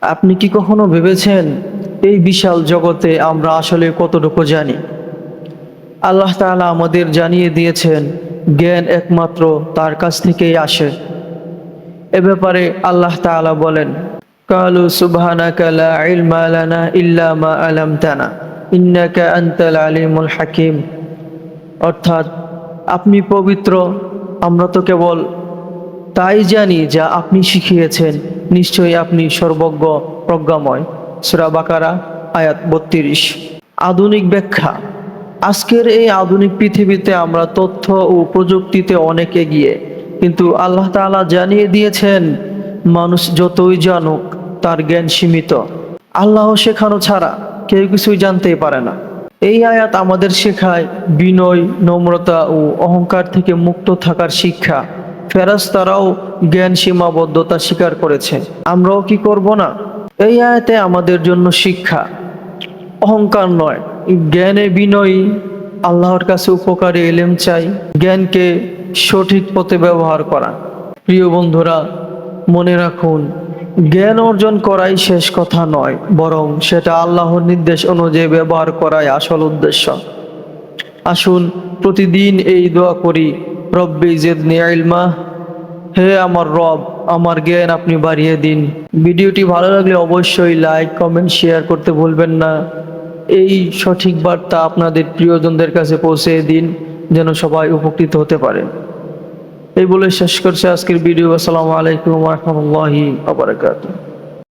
আপনি কি কখনো ভেবেছেন এই বিশাল জগতে আমরা আসলে কতটুকু জানি? আল্লাহ তাআলা আমাদের জানিয়ে দিয়েছেন জ্ঞান একমাত্র তার কাছ থেকেই আসে। এ ব্যাপারে আল্লাহ তাআলা বলেন, কালু সুবহানাকা লা ইলমা লানা ইল্লা মা আলামতানা ইন্নাকা আনতাল আলিমুল হাকিম। অর্থাৎ, আপনি পবিত্র, আমরা তো কেবল তাই জানি যা আপনি শিখিয়েছেন, নিশ্চয়ই আপনি সর্বজ্ঞ প্রজ্ঞাময়। সূরা বাকারা আয়াত ৩২। আধুনিক ব্যাখ্যা। আজকের এই আধুনিক পৃথিবীতে আমরা তথ্য ও প্রযুক্তিতে অনেক এগিয়ে, কিন্তু আল্লাহ তাআলা জানিয়ে দিয়েছেন মানুষ যতই জানুক তার জ্ঞান সীমিত। আল্লাহ শেখানো ছাড়া কেউ কিছুই জানতেই পারে না। এই আয়াত আমাদের শেখায় বিনয়, নম্রতা ও অহংকার থেকে মুক্ত থাকার শিক্ষা। ফেরেশতারাও জ্ঞান সীমাবদ্ধতা স্বীকার করেছে, আমরাও কি করব না? এই আয়াতে আমাদের জন্য শিক্ষা, অহংকার নয়, জ্ঞানে বিনয়ী, আল্লাহর কাছে উপকারী এলেম চাই, জ্ঞানকে সঠিক পথে ব্যবহার করা। প্রিয় বন্ধুরা, মনে রাখুন, জ্ঞান অর্জন করাই শেষ কথা নয়, বরং সেটা আল্লাহর নির্দেশ অনুযায়ী ব্যবহার করাই আসল উদ্দেশ্য। আসুন প্রতিদিন এই দোয়া করি, রব্বি জিদনি ইলমা, হে আমার রব, আমার জ্ঞান আপনি বাড়িয়ে দিন। ভিডিওটি ভালো লাগলে অবশ্যই লাইক, কমেন্ট, শেয়ার করতে ভুলবেন না। এই সঠিক বার্তা আপনাদের প্রিয়জনদের কাছে পৌঁছে দিন, যেন সবাই উপকৃত হতে পারে। এই বলে শেষ করছে আজকের ভিডিও। আসসালামু আলাইকুম ওয়া রাহমাতুল্লাহি ওয়া বারাকাতুহু।